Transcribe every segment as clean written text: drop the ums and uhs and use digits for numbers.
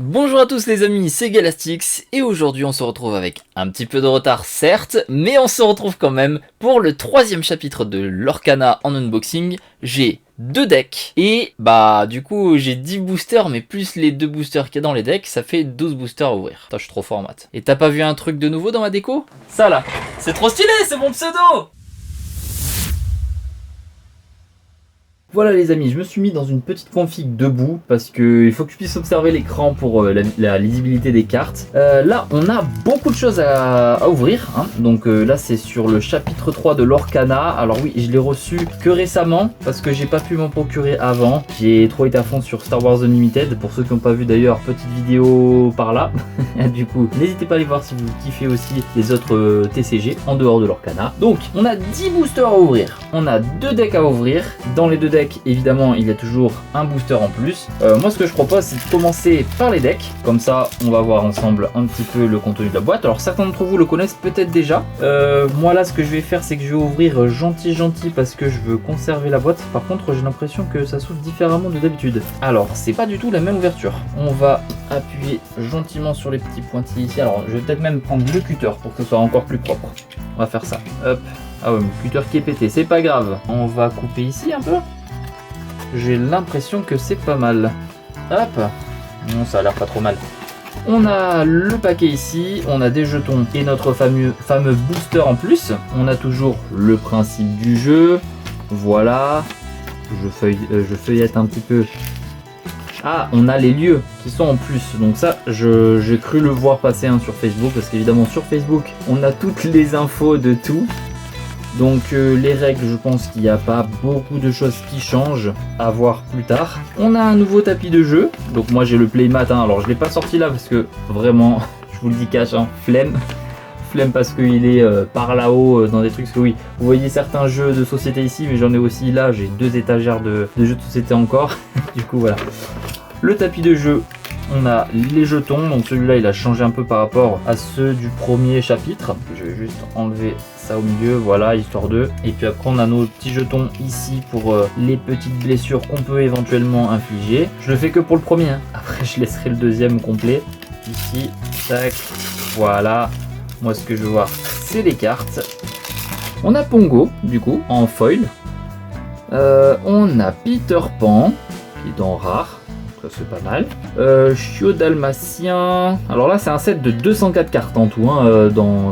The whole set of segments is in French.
Bonjour à tous les amis, c'est Galastix et aujourd'hui on se retrouve avec un petit peu de retard certes, mais on se retrouve quand même pour le troisième chapitre de Lorcana en unboxing. J'ai 2 decks et du coup j'ai 10 boosters, mais plus les 2 boosters qu'il y a dans les decks, ça fait 12 boosters à ouvrir. Putain, je suis trop fort en maths. Et t'as pas vu un truc de nouveau dans ma déco? Ça là, c'est trop stylé, c'est mon pseudo! Voilà les amis, je me suis mis dans une petite config debout parce que il faut que je puisse observer l'écran pour la lisibilité des cartes. Là on a beaucoup de choses à ouvrir, hein. Donc là c'est sur le chapitre 3 de Lorcana. Alors oui, je l'ai reçu que récemment parce que j'ai pas pu m'en procurer avant. J'ai trop été à fond sur Star Wars Unlimited. Pour ceux qui n'ont pas vu d'ailleurs, petite vidéo par là. Du coup n'hésitez pas à aller voir si vous kiffez aussi les autres TCG en dehors de Lorcana. Donc on a 10 boosters à ouvrir, on a 2 decks à ouvrir. Dans les 2 decks évidemment il y a toujours un booster en plus. Moi ce que je propose c'est de commencer par les decks, comme ça on va voir ensemble un petit peu le contenu de la boîte. Alors certains d'entre vous le connaissent peut-être déjà. Moi là ce que je vais faire c'est que je vais ouvrir gentil parce que je veux conserver la boîte. Par contre j'ai l'impression que ça s'ouvre différemment de d'habitude. Alors c'est pas du tout la même ouverture. On va appuyer gentiment sur les petits pointillés ici. Alors je vais peut-être même prendre le cutter pour que ce soit encore plus propre. On va faire ça, hop. Ah ouais, le cutter qui est pété, c'est pas grave. On va couper ici un peu. J'ai l'impression que c'est pas mal. Hop. Non, ça a l'air pas trop mal. On a le paquet ici, on a des jetons et notre fameux booster en plus. On a toujours le principe du jeu. Voilà. Je feuillette un petit peu. Ah, on a les lieux qui sont en plus. Donc ça, j'ai cru le voir passer sur Facebook. Parce qu'évidemment, sur Facebook, on a toutes les infos de tout. Donc les règles, je pense qu'il n'y a pas beaucoup de choses qui changent, à voir plus tard. On a un nouveau tapis de jeu, donc moi j'ai le playmat, alors je ne l'ai pas sorti là parce que vraiment, je vous le dis cash, flemme parce qu'il est par là-haut dans des trucs, parce que oui, vous voyez certains jeux de société ici, mais j'en ai aussi là, j'ai 2 étagères de jeux de société encore, du coup voilà. Le tapis de jeu, on a les jetons, donc celui-là il a changé un peu par rapport à ceux du premier chapitre. Je vais juste enlever ça au milieu, voilà, histoire de. Et puis après on a nos petits jetons ici pour les petites blessures qu'on peut éventuellement infliger. Je le fais que pour le premier, après je laisserai le deuxième complet. Ici, tac, voilà. Moi ce que je veux voir c'est les cartes. On a Pongo, du coup, en foil. On a Peter Pan, qui est en rare. Ça c'est pas mal. Chiot Dalmatien. Alors là c'est un set de 204 cartes en tout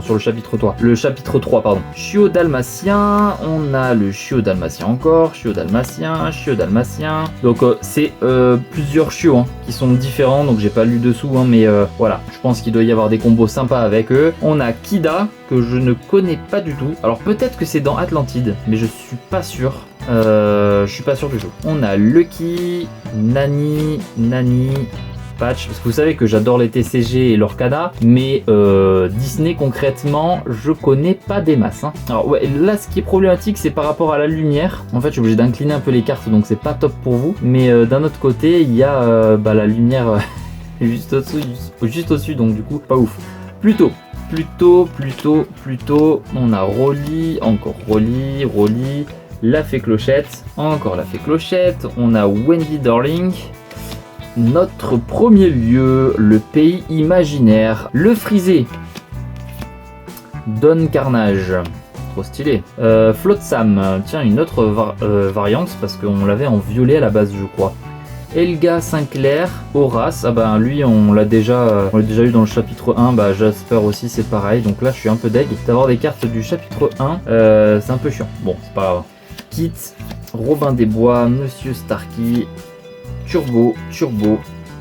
sur le chapitre 3. Le chapitre 3 pardon. Chiot Dalmatien. On a le Chiot Dalmatien encore. Chiot Dalmatien. Donc c'est plusieurs chiots qui sont différents. Donc j'ai pas lu dessous mais voilà. Je pense qu'il doit y avoir des combos sympas avec eux. On a Kida que je ne connais pas du tout. Alors peut-être que c'est dans Atlantide, mais je suis pas sûr. Je suis pas sûr du tout. On a Lucky, Nani, Patch, parce que vous savez que j'adore les TCG et Lorcana, mais Disney concrètement, je connais pas des masses. Alors ouais, là ce qui est problématique, c'est par rapport à la lumière. En fait, je suis obligé d'incliner un peu les cartes, donc c'est pas top pour vous. Mais d'un autre côté, il y a la lumière juste au-dessus, donc du coup, pas ouf. Plutôt. On a Rolly, encore Rolly. La fée clochette, encore la fée clochette, on a Wendy Darling, notre premier lieu, le pays imaginaire, le frisé, Don Carnage, trop stylé, Flotsam, tiens une autre variante parce qu'on l'avait en violet à la base je crois. Elga Sinclair, Horace, lui on l'a déjà eu dans le chapitre 1, Jasper aussi c'est pareil, donc là je suis un peu deg d'avoir des cartes du chapitre 1, c'est un peu chiant, bon c'est pas grave. Kit, Robin des Bois, Monsieur Starkey, Turbo,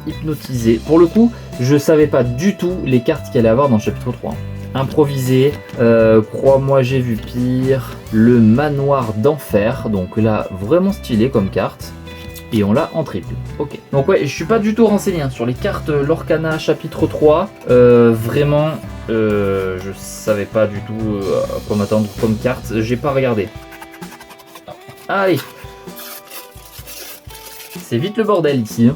Hypnotisé. Pour le coup, je savais pas du tout les cartes qu'il allait avoir dans le chapitre 3. Improvisé, Crois-moi j'ai vu pire, le Manoir d'Enfer, donc là vraiment stylé comme carte. Et on l'a en triple. Ok. Donc ouais, je suis pas du tout renseigné sur les cartes Lorcana chapitre 3. Vraiment, je savais pas du tout à quoi m'attendre comme carte. J'ai pas regardé. Allez, c'est vite le bordel ici.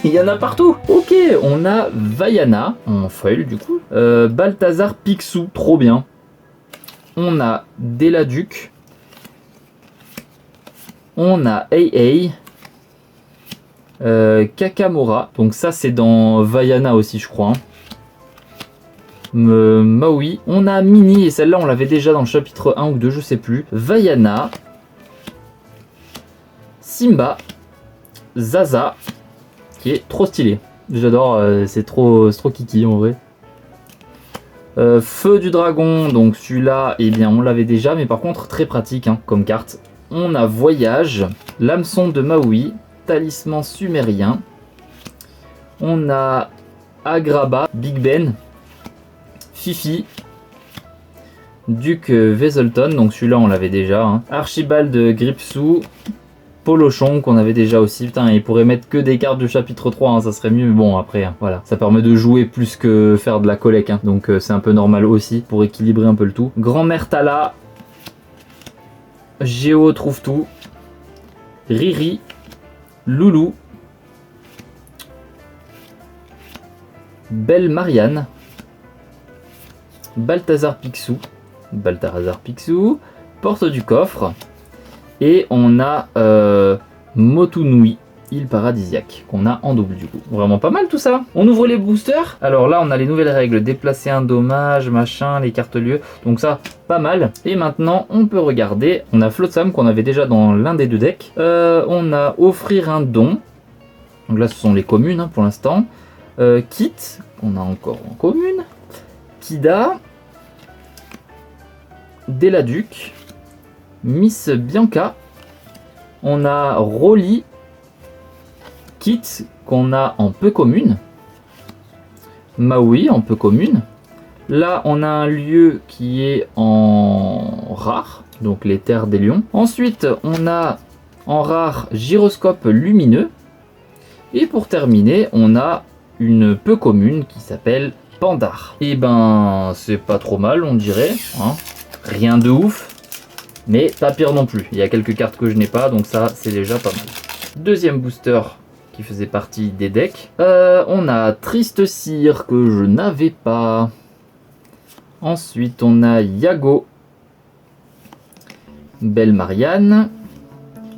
Il y en a partout. Ok, on a Vaiana en foil du coup. Balthazar Picsou, trop bien. On a Deladuc. On a AA. Kakamora, donc ça c'est dans Vaiana aussi je crois. Maui. On a Mini, et celle-là on l'avait déjà dans le chapitre 1 ou 2, je sais plus. Vaiana. Simba. Zaza, qui est trop stylé. J'adore, c'est trop kiki en vrai. Feu du dragon, donc celui-là, eh bien on l'avait déjà, mais par contre très pratique hein, comme carte. On a Voyage, l'hameçon de Maui, talisman sumérien. On a Agrabah, Big Ben, Fifi, Duc Veselton, donc celui-là on l'avait déjà. Hein. Archibald Gripsou, Polochon qu'on avait déjà aussi. Putain, il pourrait mettre que des cartes du chapitre 3, hein, ça serait mieux. Mais bon, après, hein, voilà. Ça permet de jouer plus que faire de la collecte. Hein. Donc c'est un peu normal aussi pour équilibrer un peu le tout. Grand-mère Tala. Géo trouve tout. Riri. Loulou. Belle Marianne. Balthazar Picsou. Balthazar Picsou. Porte du coffre. Et on a Motunui, île paradisiaque, qu'on a en double du coup. Vraiment pas mal tout ça. On ouvre les boosters. Alors là, on a les nouvelles règles. Déplacer un dommage, machin, les cartes lieux. Donc ça, pas mal. Et maintenant, on peut regarder. On a Flotsam qu'on avait déjà dans l'un des deux decks. On a Offrir un don. Donc là, ce sont les communes hein, pour l'instant. Kit, qu'on a encore en commune. Kida. Deladuc. Miss Bianca, on a Rolly, Kit qu'on a en peu commune, Maui en peu commune. Là on a un lieu qui est en rare, donc les terres des lions. Ensuite on a en rare Gyroscope lumineux. Et pour terminer on a une peu commune qui s'appelle Pandar. Et ben c'est pas trop mal on dirait, hein. Rien de ouf. Mais pas pire non plus. Il y a quelques cartes que je n'ai pas, donc ça, c'est déjà pas mal. Deuxième booster qui faisait partie des decks. On a Triste Cire que je n'avais pas. Ensuite, on a Yago. Belle Marianne.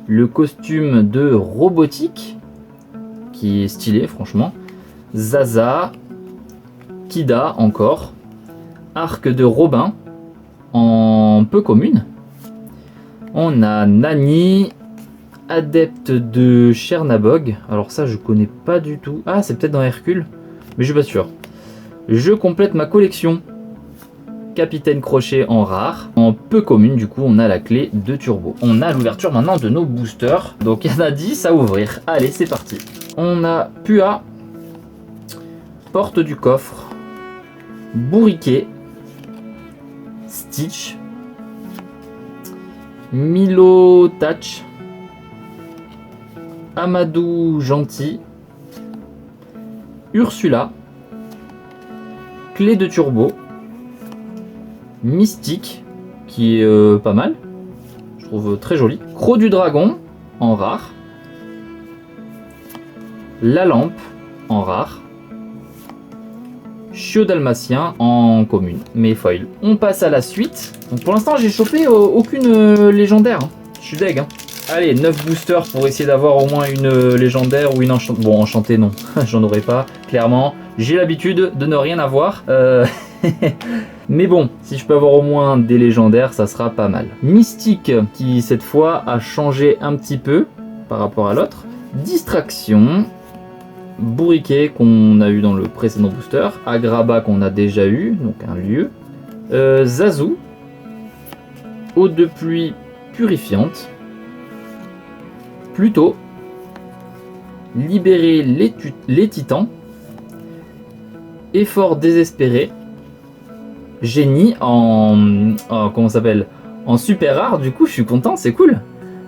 Le costume de Robotique, qui est stylé, franchement. Zaza. Kida, encore. Arc de Robin, en peu commune. On a Nani, adepte de Chernabog. Alors ça, je connais pas du tout. Ah, c'est peut-être dans Hercule, mais je suis pas sûr. Je complète ma collection. Capitaine Crochet en rare. En peu commune, du coup, on a la clé de turbo. On a l'ouverture maintenant de nos boosters. Donc, il y en a 10 à ouvrir. Allez, c'est parti. On a Pua, porte du coffre, Bourriquet, Stitch, Milo Touch, Amadou Gentil, Ursula, Clé de Turbo, Mystique, qui est pas mal, je trouve très joli, Croc du Dragon, en rare, La Lampe, en rare, Chiot Dalmatien en commune, mais foil. On passe à la suite. Donc pour l'instant, j'ai chopé aucune légendaire. Hein. Je suis deg. Hein. Allez, 9 boosters pour essayer d'avoir au moins une légendaire ou une enchantée. Bon, enchantée, non. J'en aurais pas, clairement. J'ai l'habitude de ne rien avoir. Mais bon, si je peux avoir au moins des légendaires, ça sera pas mal. Mystique, qui cette fois a changé un petit peu par rapport à l'autre. Distraction. Bourriquet qu'on a eu dans le précédent booster, Agrabah qu'on a déjà eu, donc un lieu, Zazu, Eau de pluie purifiante, Pluto, Libérer les titans, Effort désespéré, Génie comment ça s'appelle, en super rare, du coup je suis content, c'est cool.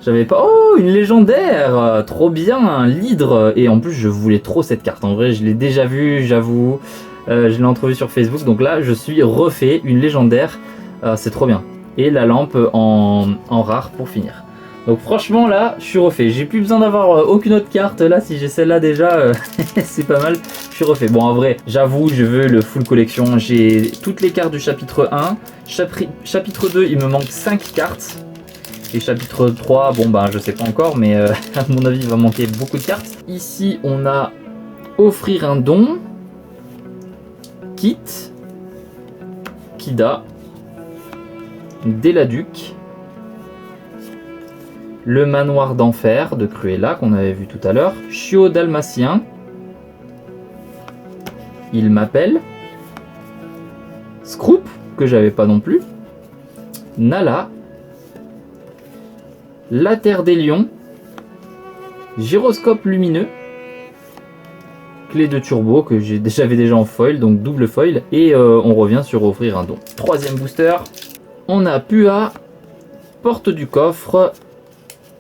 J'avais pas... Oh, une légendaire. Trop bien, un Lidre. Et en plus, je voulais trop cette carte. En vrai, je l'ai déjà vue, j'avoue. Je l'ai entrevue sur Facebook. Donc là, je suis refait une légendaire. C'est trop bien. Et la lampe en rare pour finir. Donc franchement, là, je suis refait. J'ai plus besoin d'avoir aucune autre carte. Là, si j'ai celle-là déjà, c'est pas mal. Je suis refait. Bon, en vrai, j'avoue, je veux le full collection. J'ai toutes les cartes du chapitre 1. Chapitre 2, il me manque 5 cartes. Et chapitre 3, bon ben je sais pas encore, mais à mon avis il va manquer beaucoup de cartes. Ici on a offrir un don, Kit, Kida, Deladuc, le manoir d'enfer de Cruella qu'on avait vu tout à l'heure, Chiot dalmatien, il m'appelle, Scroop que j'avais pas non plus, Nala, la terre des lions, gyroscope lumineux, clé de turbo que j'avais déjà en foil, donc double foil, et on revient sur offrir un don. Troisième booster, on a Pua, porte du coffre,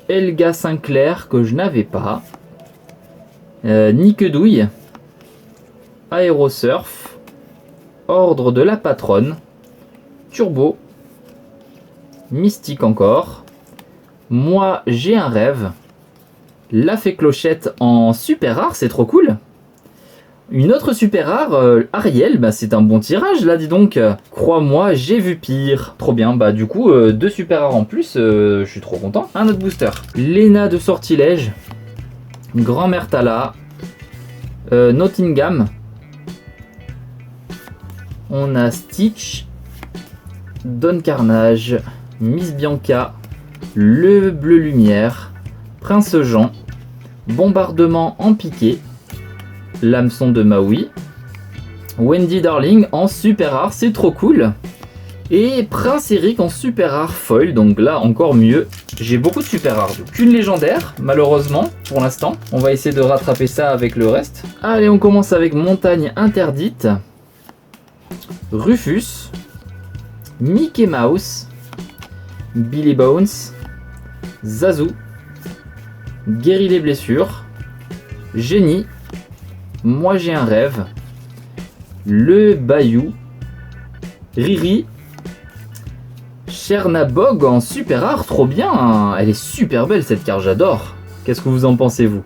Elga Sinclair que je n'avais pas, Niquedouille, Aérosurf, Ordre de la Patronne, Turbo, Mystique encore, Moi j'ai un rêve, La Fée Clochette en super rare, c'est trop cool. Une autre super rare, Ariel, bah c'est un bon tirage là, dis donc. Crois-moi, j'ai vu pire. Trop bien, bah du coup, 2 super rares en plus, je suis trop content. Un autre booster. Lena de Sortilège, Grand-mère Tala, Nottingham. On a Stitch, Don Carnage, Miss Bianca, Le Bleu Lumière, Prince Jean, Bombardement en piqué, L'hameçon de Maui, Wendy Darling en super rare, c'est trop cool. Et Prince Eric en super rare foil, donc là encore mieux. J'ai beaucoup de super rares, qu'une légendaire, malheureusement, pour l'instant. On va essayer de rattraper ça avec le reste. Allez, on commence avec Montagne Interdite, Rufus, Mickey Mouse, Billy Bones, Zazu, Guérit les blessures, Génie, Moi j'ai un rêve, Le Bayou, Riri, Chernabog en super rare, trop bien. Elle est super belle cette carte, j'adore. Qu'est-ce que vous en pensez vous?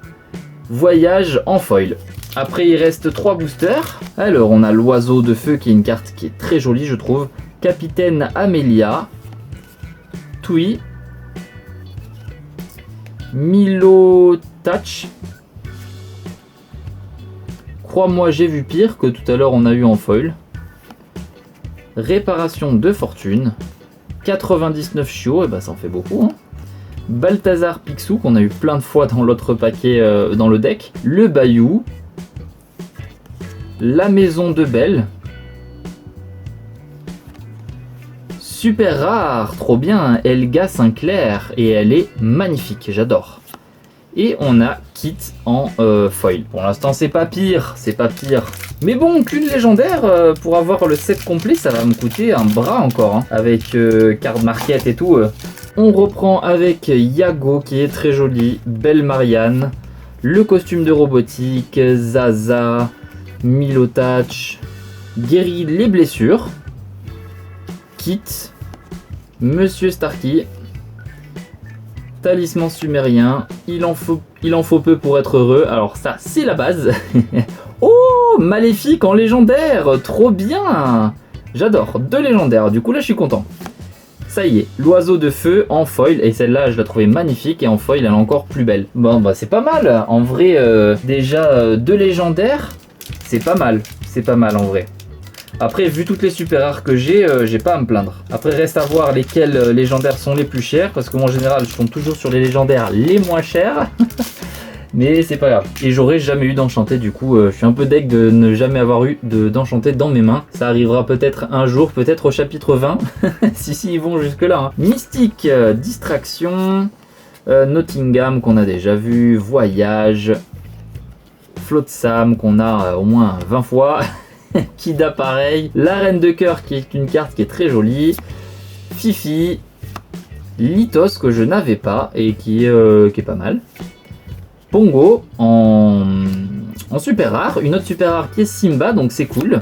Voyage en foil. Après il reste 3 boosters. Alors on a l'oiseau de feu qui est une carte qui est très jolie je trouve. Capitaine Amelia, Tui, Milo Touch, Crois-moi j'ai vu pire que tout à l'heure on a eu en foil. Réparation de fortune, 99 chiots, et bah ça en fait beaucoup. Hein. Balthazar Picsou qu'on a eu plein de fois dans l'autre paquet dans le deck. Le Bayou, La Maison de Belle, super rare, trop bien, Elga Sinclair, et elle est magnifique, j'adore. Et on a Kit en foil. Pour l'instant c'est pas pire, c'est pas pire. Mais bon, qu'une légendaire, pour avoir le set complet, ça va me coûter un bras encore. Hein, avec card market et tout. On reprend avec Yago qui est très joli, Belle Marianne, le costume de robotique, Zaza, Milotach, Guérit les blessures, Kit, Monsieur Starkey, Talisman sumérien, il en faut peu pour être heureux, alors ça c'est la base. Oh, Maléfique en légendaire, trop bien. J'adore, 2 légendaires, du coup là je suis content. Ça y est, l'oiseau de feu en foil, et celle-là je la trouvais magnifique, et en foil elle est encore plus belle. Bon bah c'est pas mal, en vrai déjà 2 légendaires, c'est pas mal en vrai. Après, vu toutes les super rares que j'ai pas à me plaindre. Après, reste à voir lesquels légendaires sont les plus chers, parce que moi en général je tombe toujours sur les légendaires les moins chers. Mais c'est pas grave. Et j'aurais jamais eu d'enchanté, du coup je suis un peu deg de ne jamais avoir eu d'enchanté dans mes mains. Ça arrivera peut-être un jour, peut-être au chapitre 20. si ils vont jusque là. Hein. Mystique, Distraction, Nottingham qu'on a déjà vu, Voyage, Flotsam qu'on a au moins 20 fois. Kida pareil, la Reine de Cœur qui est une carte qui est très jolie, Fifi, Litos que je n'avais pas et qui est pas mal, Pongo en super rare, une autre super rare qui est Simba donc c'est cool,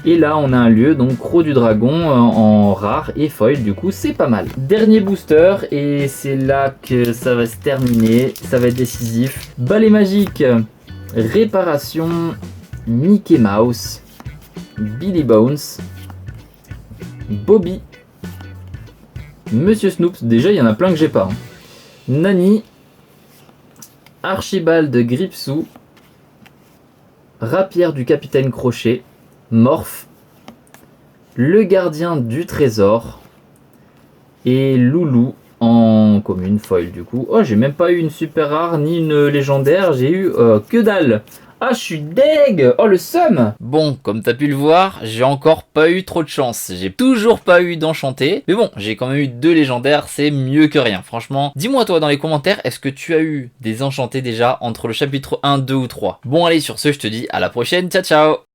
et là on a un lieu donc Croc du Dragon en rare et foil, du coup c'est pas mal. Dernier booster et c'est là que ça va se terminer, ça va être décisif. Balai magique, réparation, Mickey Mouse, Billy Bones, Bobby, Monsieur Snoops, déjà il y en a plein que j'ai pas. Hein. Nani, Archibald Gripsou, Rapière du Capitaine Crochet, Morph, le Gardien du Trésor et Loulou en commune foil du coup. Oh, j'ai même pas eu une super rare ni une légendaire, j'ai eu que dalle. Ah, je suis deg. Oh, le seum. Bon, comme t'as pu le voir, j'ai encore pas eu trop de chance. J'ai toujours pas eu d'enchanté. Mais bon, j'ai quand même eu 2 légendaires, c'est mieux que rien. Franchement, dis-moi toi dans les commentaires, est-ce que tu as eu des enchantés déjà entre le chapitre 1, 2 ou 3? Bon allez, sur ce, je te dis à la prochaine. Ciao, ciao.